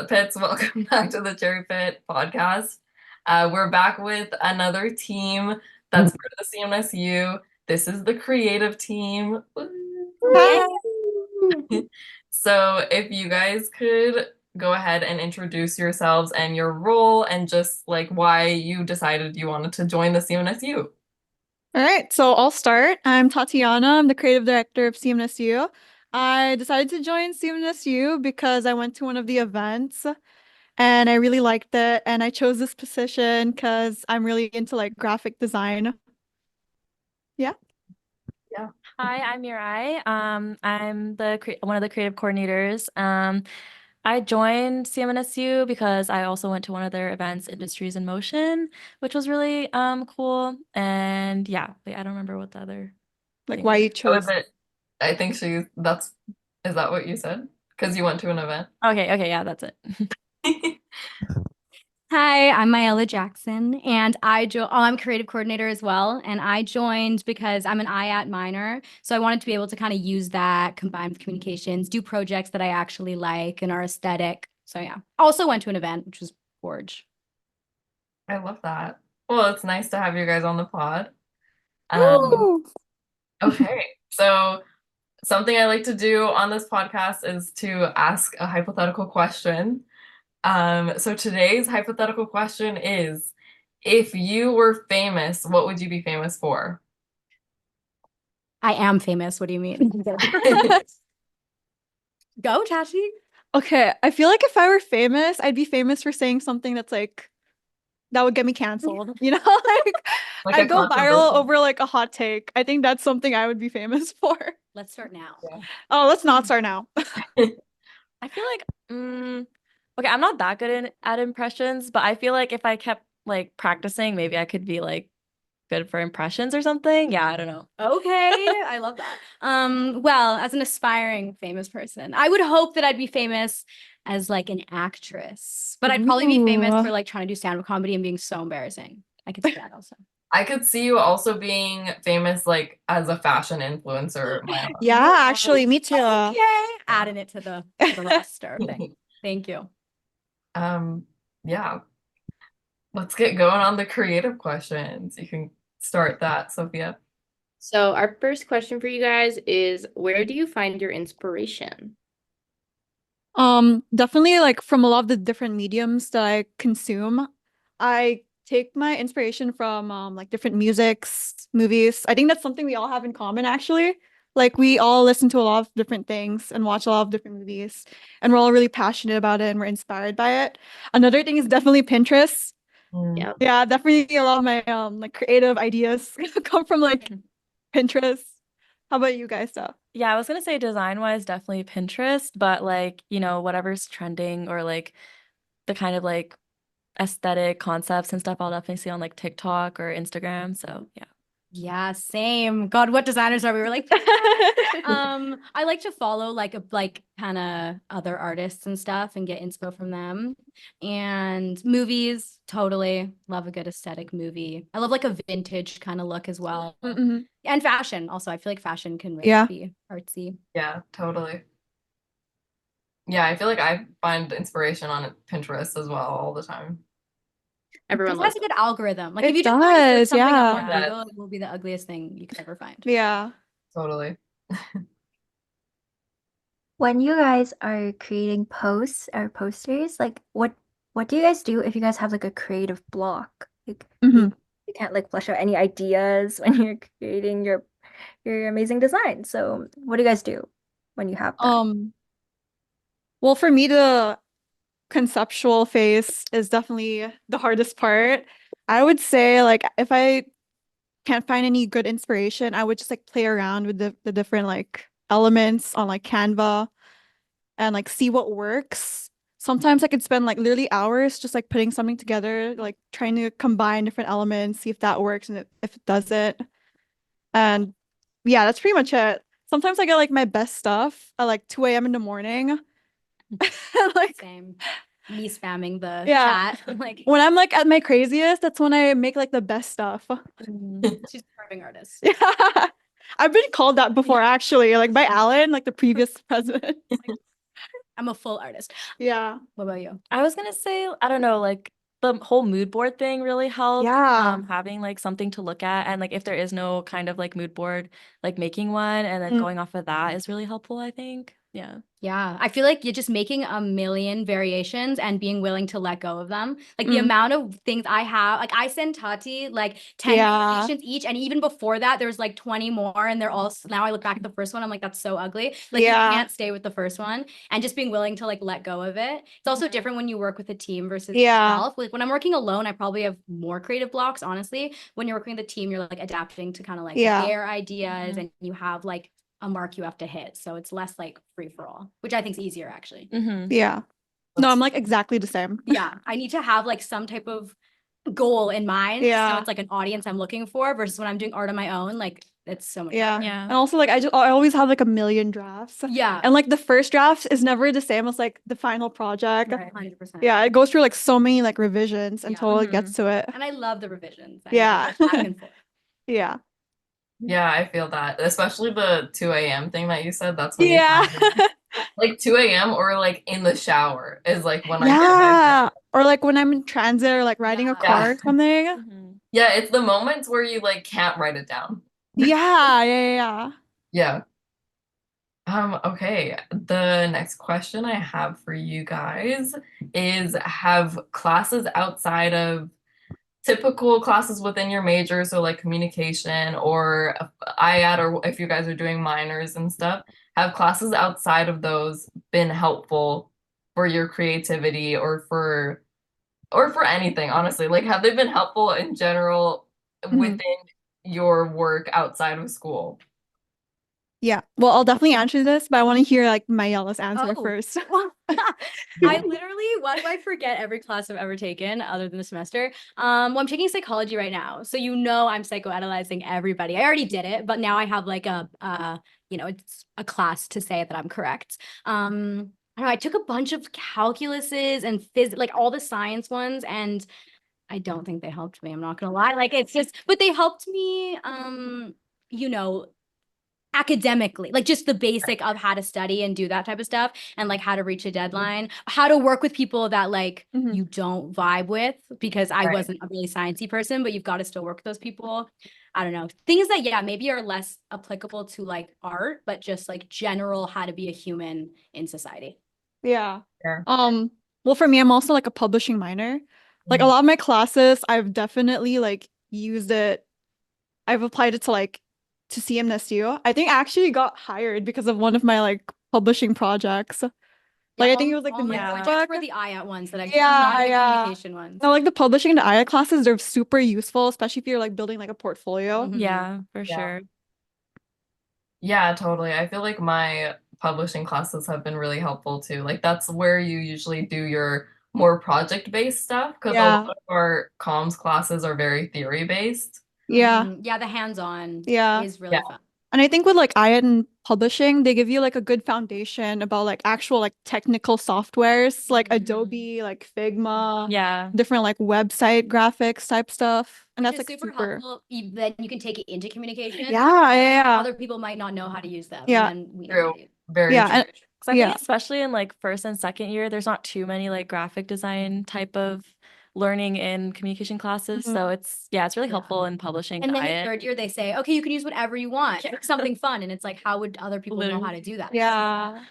up, Pits? Welcome back to the Cherry Pit podcast. We're back with another team that's part of the CMNSU. This is the creative team. Yay. Hi. So, if you guys could go ahead and introduce yourselves and your role, and just like why you decided you wanted to join the CMNSU. All right, so I'll start. I'm Tatiana. I'm the creative director of CMNSU. I decided to join CMNSU because I went to one of the events and I really liked it. And I chose this position because I'm really into like graphic design. Yeah. Yeah. Hi, I'm Mirai. I'm one of the creative coordinators. I joined CMNSU because I also went to one of their events, Industries in Motion, which was really cool. And yeah, wait, I don't remember what the other Like thing why was. you That was chose. it. I think is that what you said? Because you went to an event. Okay, yeah, that's it. Hi, I'm Myella Jackson, and I'm creative coordinator as well. And I joined because I'm an IAT minor, so I wanted to be able to kind of use that combined with communications, do projects that I actually like and are aesthetic. So yeah, also went to an event, which was Forge. I love that. Well, it's nice to have you guys on the pod. Um, Woo! okay, so something I like to do on this podcast is to ask a hypothetical question. So today's hypothetical question is, if you were famous, what would you be famous for? I am famous. What do you mean? Go, Tashi. Okay, I feel like if I were famous, I'd be famous for saying something that's like that would get me canceled. Like Like a I'd go viral controversial. over like a hot take. I think that's something I would be famous for. Let's start now. Yeah. Oh, let's not start now. I feel like, okay, I'm not that good at impressions, but I feel like if I kept like practicing, maybe I could be like good for impressions or something. Yeah, I don't know. Okay, I love that. Well, as an aspiring famous person, I would hope that I'd be famous as like an actress, but I'd probably be famous for Ooh. like trying to do stand-up comedy and being so embarrassing. I could see that also. I could see you also being famous like as a fashion influencer, Maya. Yeah, actually, me too. Okay, adding it to the roster. Thank you. Um, yeah, let's get going on the creative questions. You can start that, Sophia. So our first question for you guys is, where do you find your inspiration? Definitely like from a lot of the different mediums that I consume. I take my inspiration from like different musics, movies. I think that's something we all have in common actually. Like we all listen to a lot of different things and watch a lot of different movies, and we're all really passionate about it and we're inspired by it. Another thing is definitely Pinterest. Mm. Yep. Yeah, definitely a lot of my like creative ideas come from like Pinterest. How about you guys though? Yeah, I was gonna say design wise, definitely Pinterest, but like, whatever's trending or like the kind of like aesthetic concepts and stuff, I'll definitely see on like TikTok or Instagram. So yeah. Yeah, same. God, what designers are we? We're like, I like to follow like kind of other artists and stuff and get inspo from them. And movies, totally love a good aesthetic movie. I love like a vintage kind of look as well. Mhm. And fashion also. I feel like fashion can really Yeah. be artsy. Yeah, totally. Yeah, I feel like I find inspiration on Pinterest as well all the time. Everyone It has loves a good algorithm. Like It if you just try to search does, something up yeah. on Yeah, Google, it will be the ugliest thing you could ever find. Yeah. totally. When you guys are creating posts or posters, like what do you guys do if you guys have like a creative block? Like hmm you can't like flesh out any ideas when you're creating your amazing design. So what do you guys do when you have that? Um, well, for me, the conceptual phase is definitely the hardest part. I would say like if I can't find any good inspiration, I would just like play around with the different like elements on like Canva and like see what works. Sometimes I could spend like literally hours just like putting something together, like trying to combine different elements, see if that works and if it doesn't. And yeah, that's pretty much it. Sometimes I get like my best stuff at like 2 a.m. in the morning. Like, Same. Me spamming the yeah. chat. Like When I'm like at my craziest, that's when I make like the best stuff. she's a carving artist. Yeah. I've been called that before actually, like by Alan, like the previous president. I'm a full artist. Yeah. What about you? I was gonna say, I don't know, like the whole mood board thing really helped. Yeah. Having like something to look at, and like if there is no kind of like mood board, like making one and then Mm. going off of that is really helpful, I think. Yeah. Yeah, I feel like you're just making a million variations and being willing to let go of them. Like the Mm. amount of things I have, like I send Tati like 10 Yeah. variations each. And even before that, there's like 20 more. And they're all, now I look back at the first one, I'm like, that's so ugly. Like Yeah. you can't stay with the first one, and just being willing to like let go of it. It's also different when you work with a team versus Yeah. yourself. Like when I'm working alone, I probably have more creative blocks, honestly. When you're working with a team, you're like adapting to kind of like Yeah. their ideas, and you have like a mark you have to hit. So it's less like free for all, which I think is easier actually. Mm-hmm. Yeah. No, I'm like exactly the same. Yeah, I need to have like some type of goal in mind. So Yeah. it's like an audience I'm looking for versus when I'm doing art on my own, like it's so much Yeah. better. Yeah. And also like I always have like a million drafts. Yeah. And like the first draft is never the same as like the final project. Right. 100%. Yeah, it goes through like so many like revisions Yeah. until it gets to it. And I love the revisions. Yeah. Back and forth. Yeah. Yeah, I feel that. Especially the 2 a.m. thing that you said. That's when you Yeah. find it. Like 2 a.m. or like in the shower is like when I get Yeah. Or like when I'm in transit or like riding a Yeah. car or something. Mm-hmm. Yeah, it's the moments where you like can't write it down. Yeah, yeah. Yeah. Okay. The next question I have for you guys is, have classes outside of typical classes within your major, so like communication or IAD, or if you guys are doing minors and stuff, have classes outside of those been helpful for your creativity or for anything, honestly? Like, have they been helpful in general Mhm. within your work outside of school? Yeah. Well, I'll definitely answer this, but I want to hear like Mayella's answer Oh. first. I literally, why do I forget every class I've ever taken other than the semester? Well, I'm taking psychology right now. So you know I'm psychoanalyzing everybody. I already did it, but now I have like it's a class to say that I'm correct. I don't know, I took a bunch of calculuses and like all the science ones, and I don't think they helped me. I'm not gonna lie. Like it's just, but they helped me, academically, like just the basic of how to study and do that type of stuff, and like how to reach a deadline, how to work with people that like Mhm. you don't vibe with, because I Right. wasn't a really sciencey person, but you've got to still work with those people. I don't know, things that maybe are less applicable to like art, but just like general how to be a human in society. Yeah. Yeah. Well, for me, I'm also like a publishing minor. Like a lot of my classes, I've definitely like used it. I've applied it to CMNSU. I think I actually got hired because of one of my like publishing projects. Like I think it was like the all my music projects book. were the IAT ones that I Yeah, not the yeah. communication ones. No, like the publishing and the IA classes, they're super useful, especially if you're like building like a portfolio. Mhm. Yeah, for Yeah. sure. Yeah, totally. I feel like my publishing classes have been really helpful too. Like that's where you usually do your more project-based stuff, because a Yeah. lot of our comms classes are very theory-based. Yeah. Yeah, the hands-on Yeah. is really Yeah. fun. And I think with like IA and publishing, they give you like a good foundation about like actual like technical softwares like Mhm. Adobe, like Figma, Yeah. different like website graphics type stuff. And that's Which like is super helpful. Then you can take it into communication. Yeah. Other people might not know how to use them. Yeah. And then we True. educate. Very Yeah, true. and- Because I Yeah. think especially in like first and second year, there's not too many like graphic design type of learning in communication classes. Mhm. So it's really helpful in publishing And then in diet. third year, they say, okay, you can use whatever you want. Pick something fun. And it's like, how would other people know how to do that? Yeah.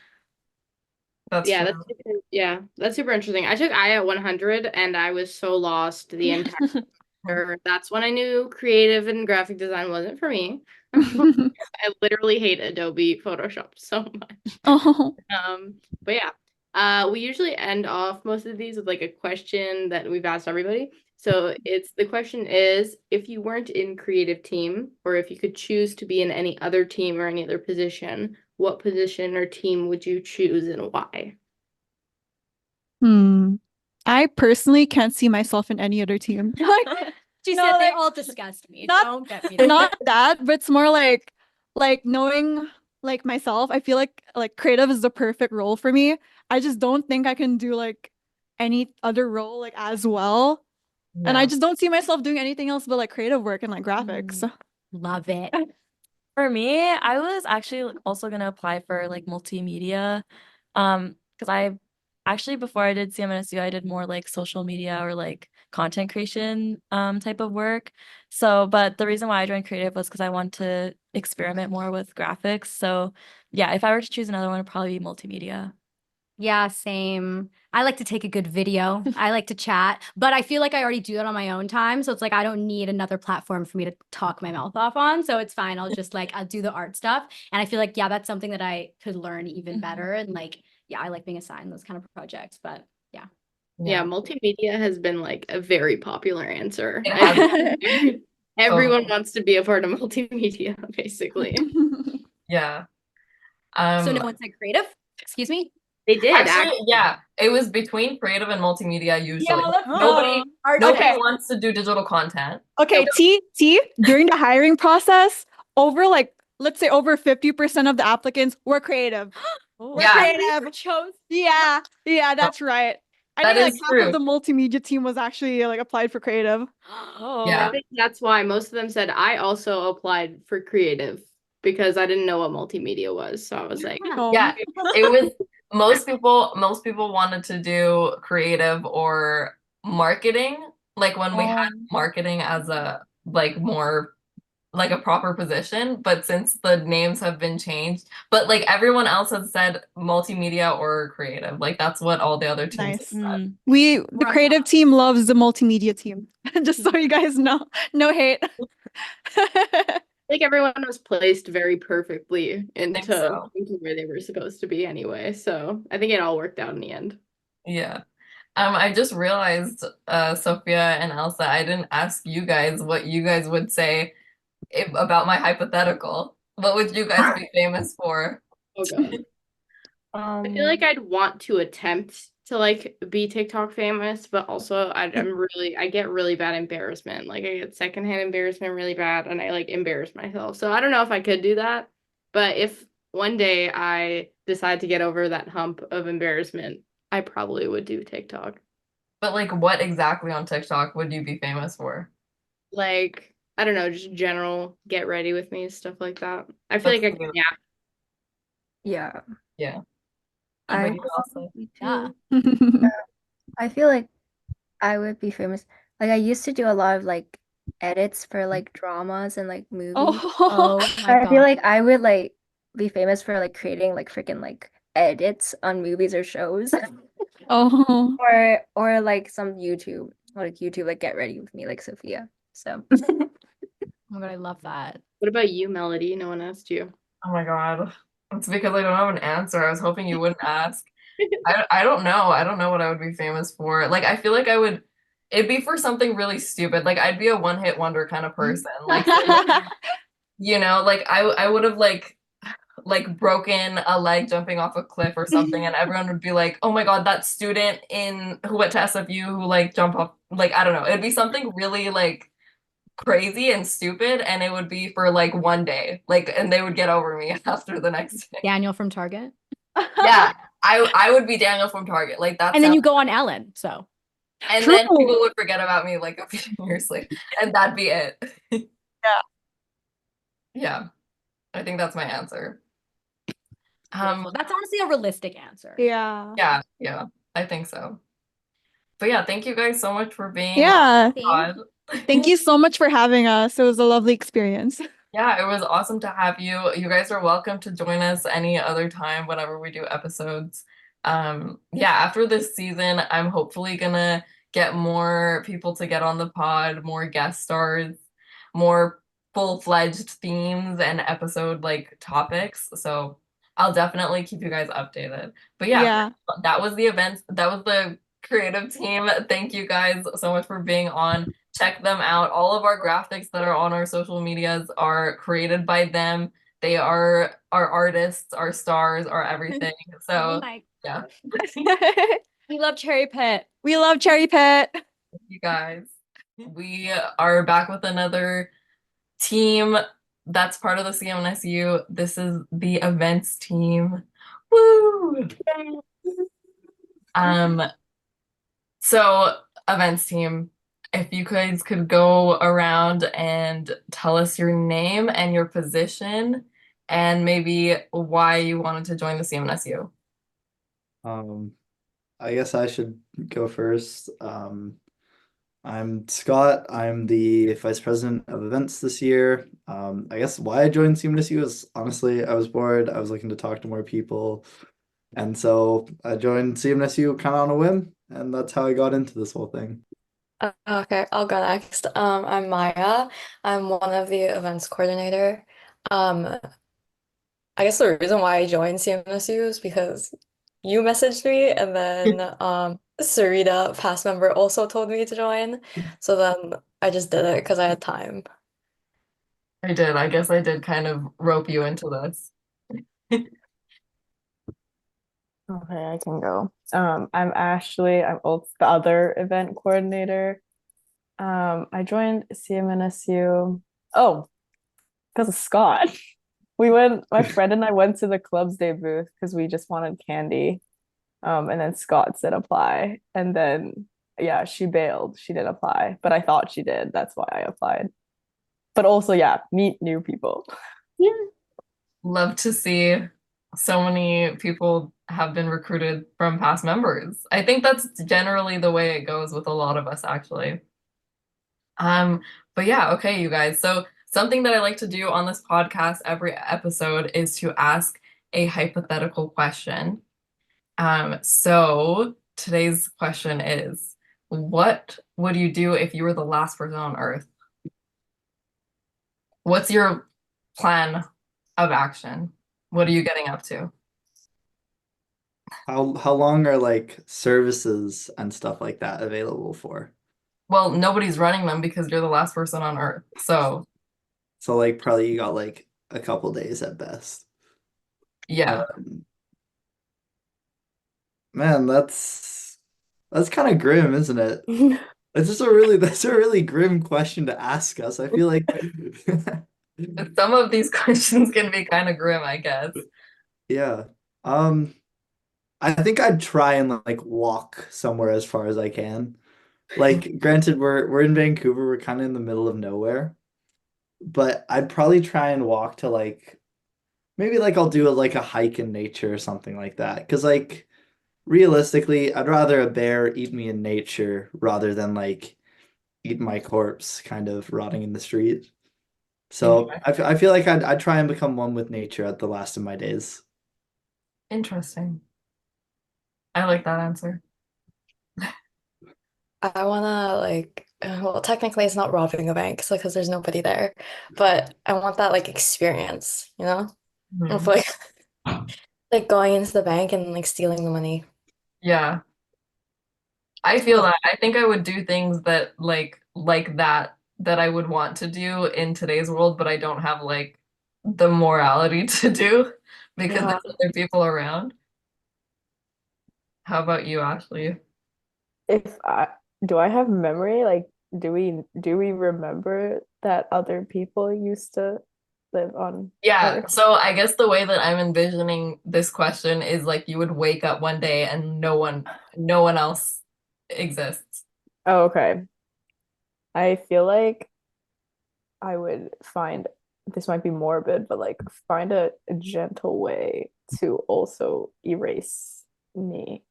That's Yeah, true. that's super interesting. I took I at 100 and I was so lost the entire semester. That's when I knew creative and graphic design wasn't for me. I literally hate Adobe Photoshop so much. Oh. But yeah, we usually end off most of these with like a question that we've asked everybody. So the question is, if you weren't in creative team, or if you could choose to be in any other team or any other position, what position or team would you choose and why? I personally can't see myself in any other team. She No, said they like, all disgust me. not- Don't get me. Not that, but it's more like knowing like myself, I feel like creative is the perfect role for me. I just don't think I can do like any other role like as well. And I Yeah. just don't see myself doing anything else but like creative work and like graphics. Love it. For me, I was actually also gonna apply for like multimedia. Because because I actually before I did CMNSU, I did more like social media or like content creation type of work. So, but the reason why I joined creative was because I want to experiment more with graphics. So, yeah, if I were to choose another one, it'd probably be multimedia. Yeah, same. I like to take a good video. I like to chat, but I feel like I already do that on my own time. So it's like I don't need another platform for me to talk my mouth off on. So it's fine. I'll just like I'll do the art stuff. And I feel like, yeah, that's something that I could learn even better. And like, yeah, I like being assigned those kind of projects. But yeah. Yeah, multimedia has been like a very popular answer. It has Everyone Totally. wants to be a part of multimedia, basically. Yeah. So no one said creative? Excuse me? They did Actually, yeah, it was between creative and multimedia usually. let's Nobody go. Okay. wants to do digital content. Okay, during the hiring process, over like, let's say over 50% of the applicants were creative. We're Yeah. creative. Chose. Yeah, that's right. I That think like is half true. of the multimedia team was actually like applied for creative. Oh. Yeah. I think that's why most of them said I also applied for creative because I didn't know what multimedia was. So I was like, Yeah, it was most people wanted to do creative or marketing, like when we had marketing as a like more like a proper position, but since the names have been changed, but like everyone else has said multimedia or creative. Like that's what all the other teams Nice. have said. The creative team loves the multimedia team. Just so you guys know. No hate. I think everyone was placed very perfectly Think so. into where they were supposed to be anyway. So I think it all worked out in the end. Yeah. I just realized, Sophia and Elsa, I didn't ask you guys what you guys would say about my hypothetical. What would you guys be famous for? Oh god. I feel like I'd want to attempt to like be TikTok famous, but also I get really bad embarrassment. Like I get secondhand embarrassment really bad and I like embarrass myself. So I don't know if I could do that. But if one day I decide to get over that hump of embarrassment, I probably would do TikTok. But like, what exactly on TikTok would you be famous for? Like, I don't know, just general get ready with me, stuff like that. I feel That's like I cute. can nap. Yeah. Yeah. What I about you, Elsa? me Yeah. too. I feel like I would be famous. Like I used to do a lot of like edits for like dramas and like movies. Oh my I feel God. like I would like be famous for like creating like freaking like edits on movies or shows. Oh. Or like some YouTube like get ready with me like Sophia. So Oh my God, I love that. What about you, Melody? No one asked you. Oh my God. It's because I don't have an answer. I was hoping you wouldn't ask. I don't know. I don't know what I would be famous for. Like, I feel like it'd be for something really stupid. Like, I'd be a one-hit wonder kind of person. Like, you know, like I would have like broken a leg jumping off a cliff or something, and everyone would be like, "Oh my God, that student in who went to SFU who like jump off." Like, I don't know. It'd be something really like crazy and stupid, and it would be for like one day. Like, and they would get over me after the next day. Daniel from Target. Yeah, I would be Daniel from Target. Like that And then sounds, you go on Ellen. So and True. then people would forget about me like a few years later, and that'd be it. Yeah. Yeah, I think that's my answer. that's honestly a realistic answer. Yeah. Yeah, I think so. But yeah, thank you guys so much for being Yeah. on. Thank you so much for having us. It was a lovely experience. Yeah, it was awesome to have you. You guys are welcome to join us any other time whenever we do episodes. Yeah, after this season, I'm hopefully gonna get more people to get on the pod, more guest stars, more full-fledged themes and episode like topics. So I'll definitely keep you guys updated. But yeah, that was the event. That was the creative team. Thank you guys so much for being on. Check them out. All of our graphics that are on our social medias are created by them. They are our artists, our stars, our everything. So yeah. We love Cherry Pit. We love Cherry Pit. You guys. We are back with another team that's part of the CMNSU. This is the events team. Woo! So events team, if you guys could go around and tell us your name and your position and maybe why you wanted to join the CMNSU. Um, I guess I should go first. I'm Scott. I'm the vice president of events this year. I guess why I joined CMNSU is honestly I was bored. I was looking to talk to more people, and so I joined CMNSU kind of on a whim, and that's how I got into this whole thing. Okay, I'll go next. I'm Maya. I'm one of the events coordinator. Um, I guess the reason why I joined CMSU is because you messaged me, and then Sarita, past member, also told me to join. So then I just did it because I had time. I did. I guess I did kind of rope you into this. Okay, I can go. I'm Ashley. I'm also the other event coordinator. I joined CMNSU. Oh, because of Scott. My friend and I went to the Clubs Day booth because we just wanted candy. And then Scott said apply. And then, yeah, she bailed. She didn't apply, but I thought she did. That's why I applied. But also, yeah, meet new people. Yeah. Love to see so many people have been recruited from past members. I think that's generally the way it goes with a lot of us, actually. But yeah, okay, you guys. So something that I like to do on this podcast every episode is to ask a hypothetical question. So today's question is, what would you do if you were the last person on Earth? What's your plan of action? What are you getting up to? How long are like services and stuff like that available for? Well, nobody's running them because you're the last person on Earth. So So like probably you got like a couple days at best. yeah. Man, that's kind of grim, isn't it? That's a really grim question to ask us. I feel like Some of these questions can be kind of grim, I guess. yeah. I think I'd try and like walk somewhere as far as I can. Like granted we're in Vancouver, we're kind of in the middle of nowhere, but I'd probably try and walk to like maybe like I'll do like a hike in nature or something like that. 'Cause like realistically, I'd rather a bear eat me in nature rather than like eat my corpse kind of rotting in the street. So I feel like I'd try and become one with nature at the last of my days. Interesting. I like that answer. I wanna like, well, technically it's not robbing a bank, so because there's nobody there, but I want that like experience, you know, of Mhm. like like going into the bank and like stealing the money. Yeah. I feel that. I think I would do things that like that I would want to do in today's world, but I don't have like the morality to do because Yeah. there's other people around. How about you, Ashley? If I do I have memory? Like, do we remember that other people used to live on Yeah, Earth? so I guess the way that I'm envisioning this question is like you would wake up one day and no one else exists. Oh, okay. I feel like I would find this might be morbid, but like find a gentle way to also erase me.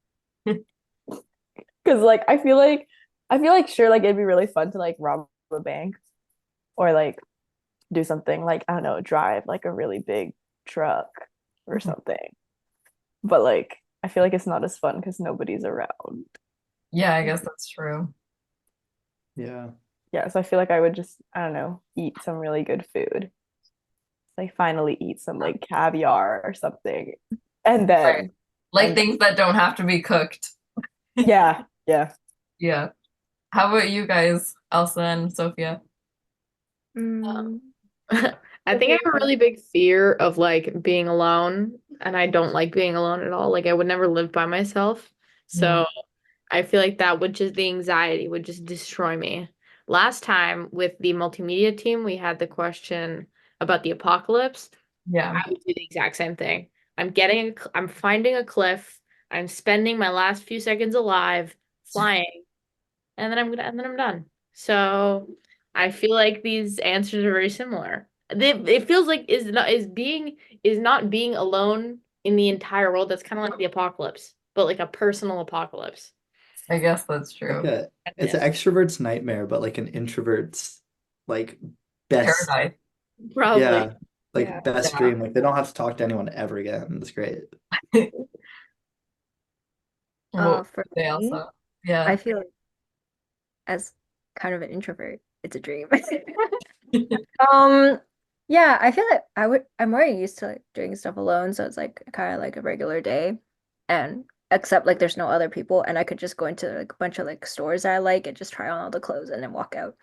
Because like I feel like sure like it'd be really fun to like rob a bank or like do something like I don't know, drive like a really big truck or something. But like I feel like it's not as fun because nobody's around. Yeah, I guess that's true. Yeah. Yeah, so I feel like I would just, I don't know, eat some really good food. Like finally eat some like caviar or something. And Right. then Like things that don't have to be cooked. yeah, yeah. Yeah. How about you guys, Elsa and Sophia? Mm, I think I have a really big fear of like being alone, and I don't like being alone at all. Like I would never live by myself. So I feel like that would just the anxiety would just destroy me. Last time with the multimedia team, we had the question about the apocalypse. Yeah. I would do the exact same thing. I'm finding a cliff. I'm spending my last few seconds alive flying, and then I'm done. So I feel like these answers are very similar. It feels like is not being alone in the entire world. That's kind of like the apocalypse. but like a personal apocalypse. I guess that's Like true. it's an extrovert's nightmare, but like an introvert's like best, Paradise. Probably. yeah, like Yeah. best Yeah. dream. Like they don't have to talk to anyone ever again. It's great. What For they me, also. Yeah. I feel like as kind of an introvert, it's a dream. Um, yeah, I feel like I'm more used to like doing stuff alone, so it's like kind of like a regular day. And except like there's no other people and I could just go into like a bunch of like stores that I like and just try on all the clothes and then walk out.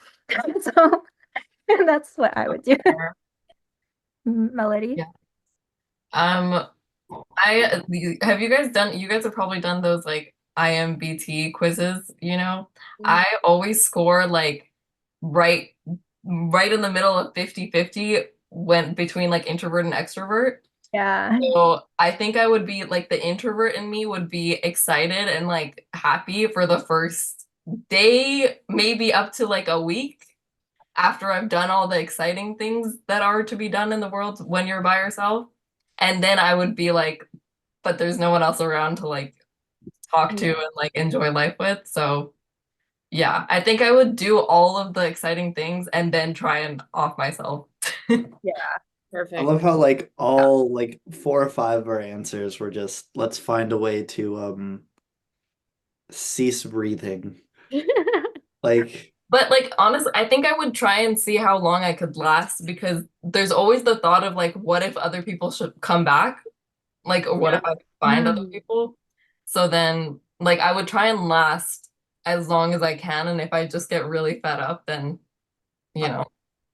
So that's what I would do. Melody. Yeah. Um, have you guys done, you guys have probably done those like IMBT quizzes, you know? I always score like right right in the middle of 50-50 when between like introvert and extrovert. Yeah. So I think I would be like the introvert in me would be excited and like happy for the first day, maybe up to like a week after I've done all the exciting things that are to be done in the world when you're by yourself. And then I would be like, but there's no one else around to like talk to and like enjoy life with. So yeah, I think I would do all of the exciting things and then try and off myself. I Perfect. love how like all like 4 or 5 of our answers were just let's find a way to cease breathing. Like But like honestly, I think I would try and see how long I could last because there's always the thought of like, what if other people should come back? Like, or what if I find other people? So then, like, I would try and last as long as I can, and if I just get really fed up, then you know.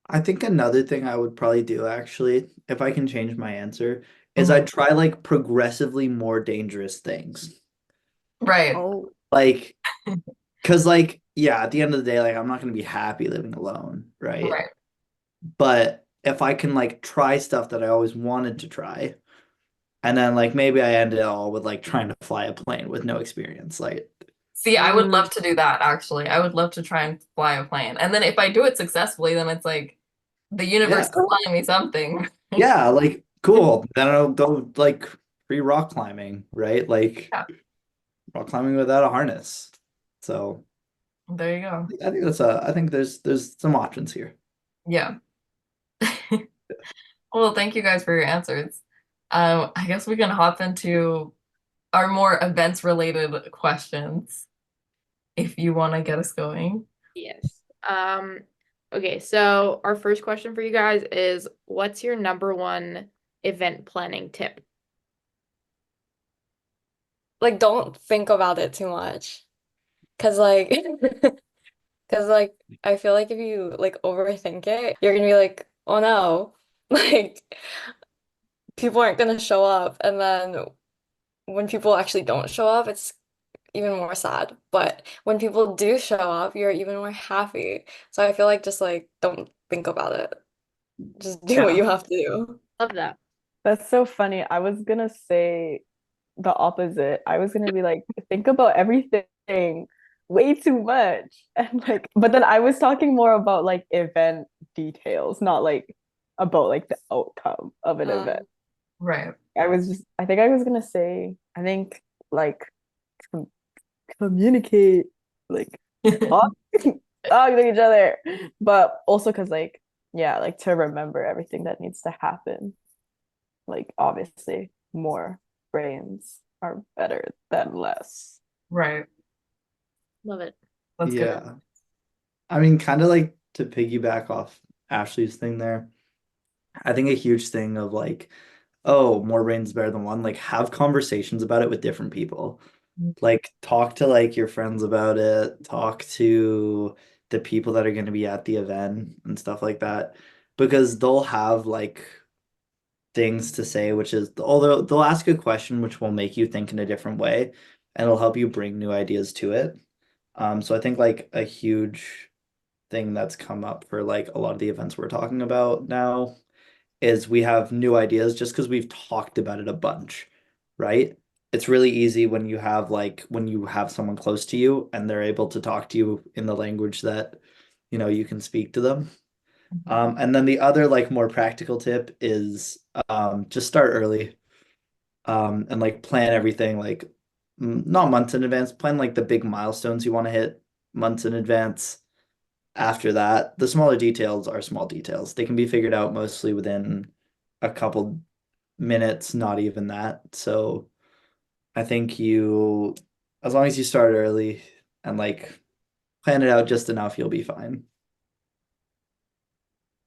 I think another thing I would probably do actually, if I can change my answer, is Mhm. I'd try like progressively more dangerous things. Right. Oh, Like, because like, yeah, at the end of the day, like I'm not gonna be happy living alone, right? Right. But if I can like try stuff that I always wanted to try, and then like maybe I end it all with like trying to fly a plane with no experience. Like, See, I would love to do that actually. I would love to try and fly a plane. And then if I do it successfully, then it's like the universe yeah, is telling me something. yeah, like cool. Then I'll go like free rock climbing, right? Like Yeah, rock climbing without a harness. So there you go. I think I think there's some options here. Yeah. Well, thank you guys for your answers. I guess we can hop into our more events related questions if you want to get us going. Yes. Okay, so our first question for you guys is what's your number one event planning tip? Like, don't think about it too much. Cause like, cause like, I feel like if you like overthink it, you're gonna be like, oh no, like people aren't gonna show up. And then when people actually don't show up, it's even more sad. But when people do show up, you're even more happy. So I feel like just like don't think about it. Just do what Yeah. you have to do. Love that. That's so funny. I was gonna say the opposite. I was gonna be like, think about everything way too much. And like, but then I was talking more about like event details, not like about like the outcome of an event. Right. I think I was gonna say, I think like com communicate, like talk, talk to each other, but also because like, yeah, like to remember everything that needs to happen. Like obviously more brains are better than less. Right. Love it. That's good. Yeah. I mean, kind of like to piggyback off Ashley's thing there. I think a huge thing of like, oh, more brains better than one, like have conversations about it with different people. Like talk to like your friends about it, talk to the people that are going to be at the event and stuff like that because they'll have like things to say, which is although they'll ask a question which will make you think in a different way and it'll help you bring new ideas to it. So I think like a huge thing that's come up for like a lot of the events we're talking about now is we have new ideas just because we've talked about it a bunch, right? It's really easy when you have like when you have someone close to you and they're able to talk to you in the language that you can speak to them. And then the other like more practical tip is just start early and like plan everything like not months in advance, plan like the big milestones you want to hit months in advance. After that, the smaller details are small details. They can be figured out mostly within a couple minutes, not even that. So I think as long as you start early and like plan it out just enough, you'll be fine.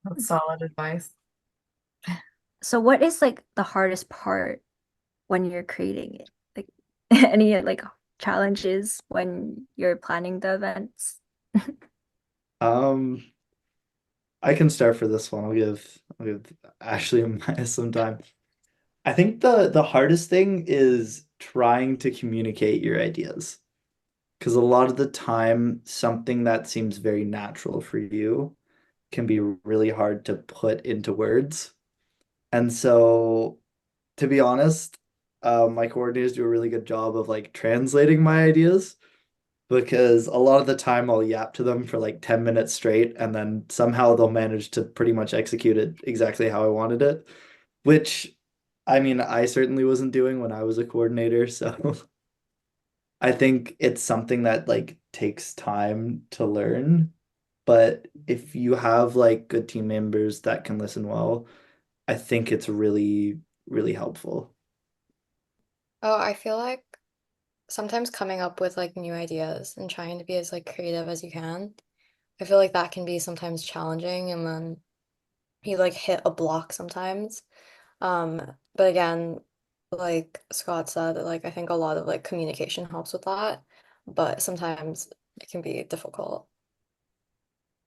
That's solid advice. So what is like the hardest part when you're creating it? Like any like challenges when you're planning the events? Um, I can start for this one. I'll give Ashley and Maya some time. I think the hardest thing is trying to communicate your ideas. Because a lot of the time, something that seems very natural for you can be really hard to put into words. And so, to be honest, my coordinators do a really good job of like translating my ideas because a lot of the time I'll yap to them for like 10 minutes straight and then somehow they'll manage to pretty much execute it exactly how I wanted it, which I mean, I certainly wasn't doing when I was a coordinator, so I think it's something that like takes time to learn, but if you have like good team members that can listen well, I think it's really, really helpful. Oh, I feel like sometimes coming up with like new ideas and trying to be as like creative as you can. I feel like that can be sometimes challenging and then you like hit a block sometimes. But again, like Scott said, like I think a lot of like communication helps with that, but sometimes it can be difficult.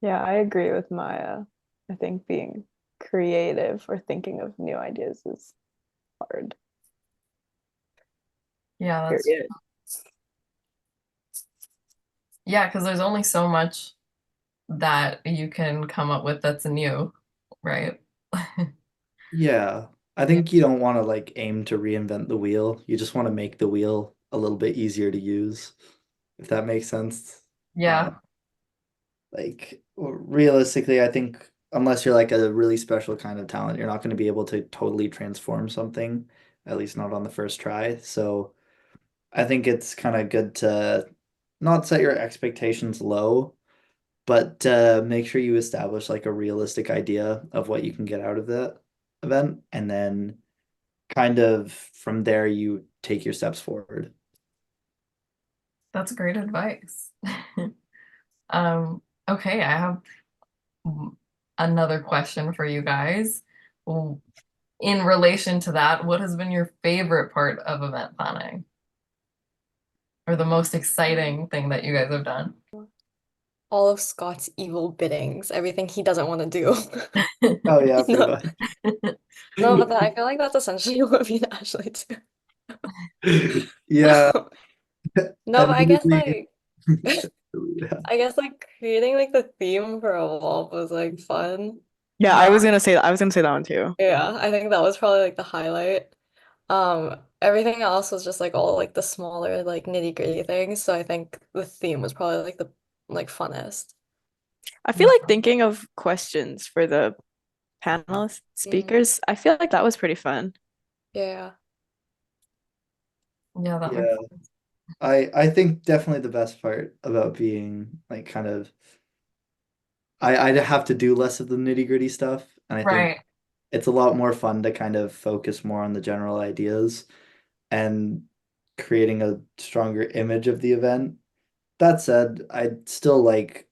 Yeah, I agree with Maya. I think being creative or thinking of new ideas is hard. Yeah, that's Period. yeah, because there's only so much that you can come up with that's new, right? Yeah, I Yeah. think you don't want to like aim to reinvent the wheel. You just want to make the wheel a little bit easier to use, if that makes sense. Uh, Yeah, like realistically, I think unless you're like a really special kind of talent, you're not going to be able to totally transform something, at least not on the first try. So I think it's kind of good to not set your expectations low, but make sure you establish like a realistic idea of what you can get out of the event, and then kind of from there you take your steps forward. that's great advice. Um, okay, I have another question for you guys. W- In relation to that, what has been your favorite part of event planning? Or the most exciting thing that you guys have done? All of Scott's evil biddings, everything he doesn't want to do. Oh yeah, pretty No, much. no, but I feel like that's essentially what me and Ashley Yeah, do. No, but I guess admittedly, like yeah. I guess like creating like the theme for Evolve was like fun. Yeah, Yeah, I was gonna say that one too. Yeah, I think that was probably like the highlight. Everything else was just like all like the smaller like nitty-gritty things. So I think the theme was probably like the like funnest. I feel like thinking of questions for the panelist Mm, speakers, I feel like that was pretty fun. yeah. yeah, that makes Yeah. I think definitely the best part about being like kind of I'd have to do less of the nitty-gritty stuff, and I think right. it's a lot more fun to kind of focus more on the general ideas and creating a stronger image of the event. That said, I still like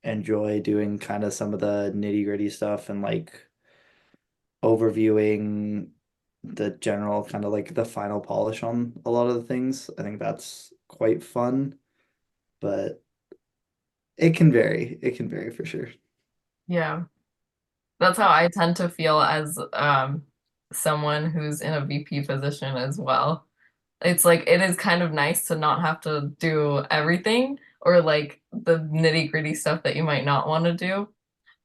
enjoy doing kind of some of the nitty-gritty stuff and like overviewing the general kind of like the final polish on a lot of the things. I think that's quite fun, but it can vary. It can vary for sure. Yeah. That's how I tend to feel as someone who's in a VP position as well. It's like it is kind of nice to not have to do everything or like the nitty-gritty stuff that you might not want to do.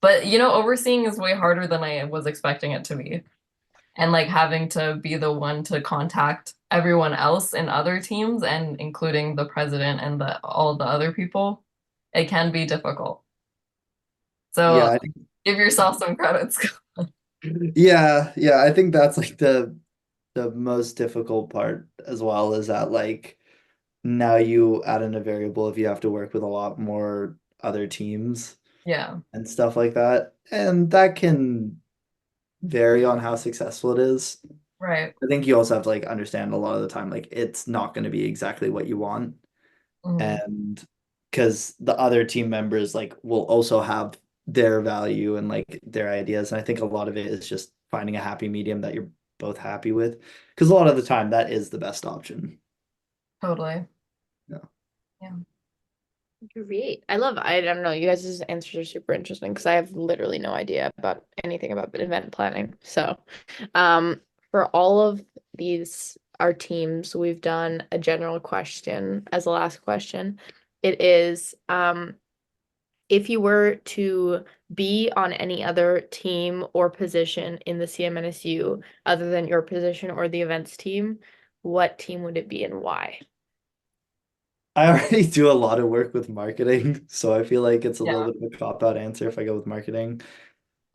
But you know, overseeing is way harder than I was expecting it to be. And like having to be the one to contact everyone else in other teams and including the president and the all the other people, it can be difficult. So Yeah, give yourself some credits. yeah, I think that's like the most difficult part as well is that like now you add in a variable if you have to work with a lot more other teams Yeah. and stuff like that. And that can vary on how successful it is. Right. I think you also have to like understand a lot of the time, like it's not going to be exactly what you want. Mm. And because the other team members like will also have their value and like their ideas. And I think a lot of it is just finding a happy medium that you're both happy with. Because a lot of the time that is the best option. Totally. Yeah. Yeah. Great. I don't know. You guys' answers are super interesting because I have literally no idea about anything about event planning. So, for all of these, our teams, we've done a general question as the last question. It is, if you were to be on any other team or position in the CMNSU other than your position or the events team, what team would it be and why? I already do a lot of work with marketing, so I feel like it's a Yeah. little bit of a cop-out answer if I go with marketing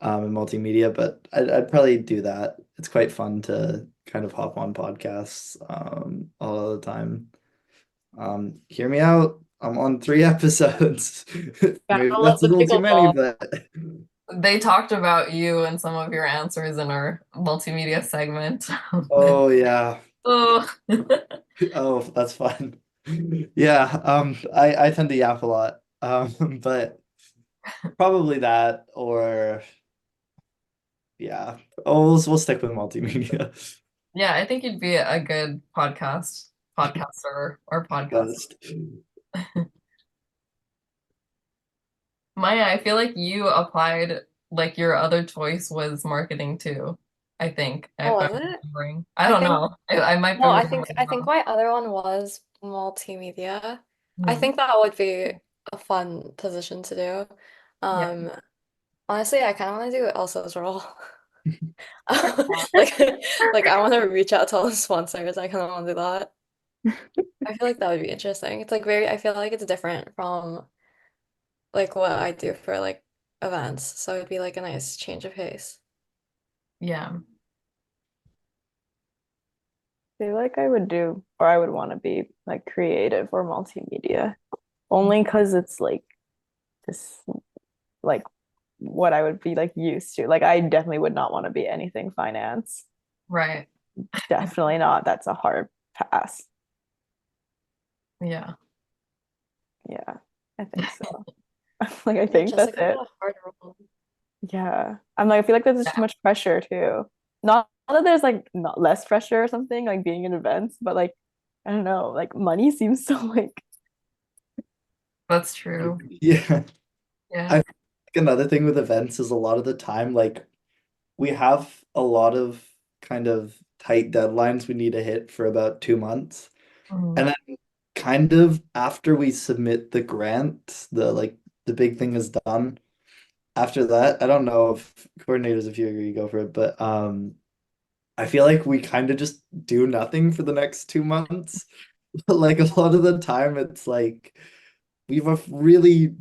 and multimedia, but I'd probably do that. It's quite fun to kind of hop on podcasts all the time. Hear me out. I'm on 3 episodes. Maybe Gotta love that's a the little too many, pickleball. but They talked about you and some of your answers in our multimedia segment. oh yeah. Oh. Oh, that's fun. Yeah, I tend to yap a lot. But probably that or yeah. Oh, we'll stick with multimedia. Yeah, I think you'd be a good podcaster or podcast. Best. Maya, I feel like you applied, like your other choice was marketing too. I think, Oh, if I'm was it? remembering. I I don't think know. I might be no, I remembering think wrong. my other one was multimedia. I Hmm. think that would be a fun position to do. Yeah. Um, Honestly, I kind of want to do Elsa's role. Like, like I want to reach out to all the sponsors. I kind of want to do that. I feel like that would be interesting. It's like I feel like it's different from like what I do for like events. So it'd be like a nice change of pace. Yeah. Feel like I would do, or I would want to be like creative or multimedia, only because it's like just like what I would be like used to. Like I definitely would not want to be anything finance. Right. Definitely not. That's a hard pass. Yeah. Yeah, I think so. Like I Yeah, think that's Jessica got it. a hard role. Yeah. I'm like, I feel like there's just too much pressure too. Not that there's like not less pressure or something, like being in events, but like I don't know, like money seems so like That's true. Yeah. Yeah. I think another thing with events is a lot of the time, like we have a lot of kind of tight deadlines we need to hit for about 2 months. Mhm. And then kind of after we submit the grant, the big thing is done. After that, I don't know if coordinators, if you agree, go for it, but I feel like we kind of just do nothing for the next 2 months. Like a lot of the time, it's like we've really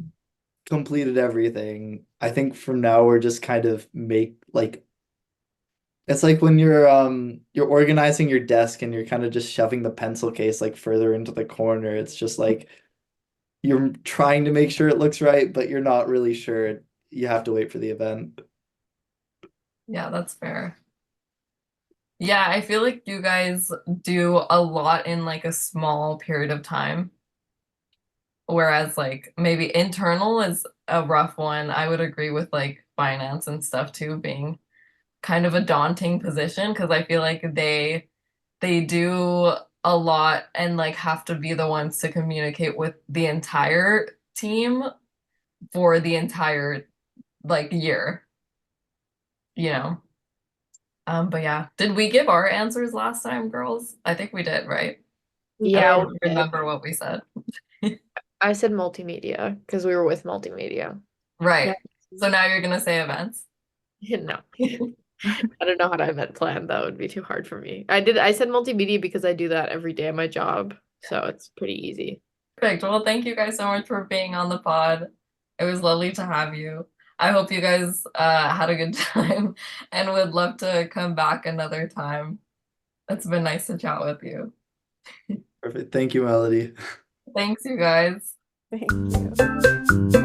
completed everything. I think from now we're just kind of make like it's like when you're organizing your desk and you're kind of just shoving the pencil case like further into the corner. It's just like you're trying to make sure it looks right, but you're not really sure. You have to wait for the event. Yeah, that's fair. Yeah, I feel like you guys do a lot in like a small period of time. Whereas like maybe internal is a rough one. I would agree with like finance and stuff too being kind of a daunting position because I feel like they do a lot and like have to be the ones to communicate with the entire team for the entire like year, you know. But yeah, did we give our answers last time, girls? I think we did, right? I Yeah, don't we did. remember what we said. I said multimedia because we were with multimedia. Right. So now you're gonna say events. No. I don't know how to event plan. That would be too hard for me. I said multimedia because I do that every day at my job. So it's pretty easy. Perfect. Well, thank you guys so much for being on the pod. It was lovely to have you. I hope you guys had a good time and would love to come back another time. It's been nice to chat with you. Perfect. Thank you, Melody. Thanks, you guys. Thank you.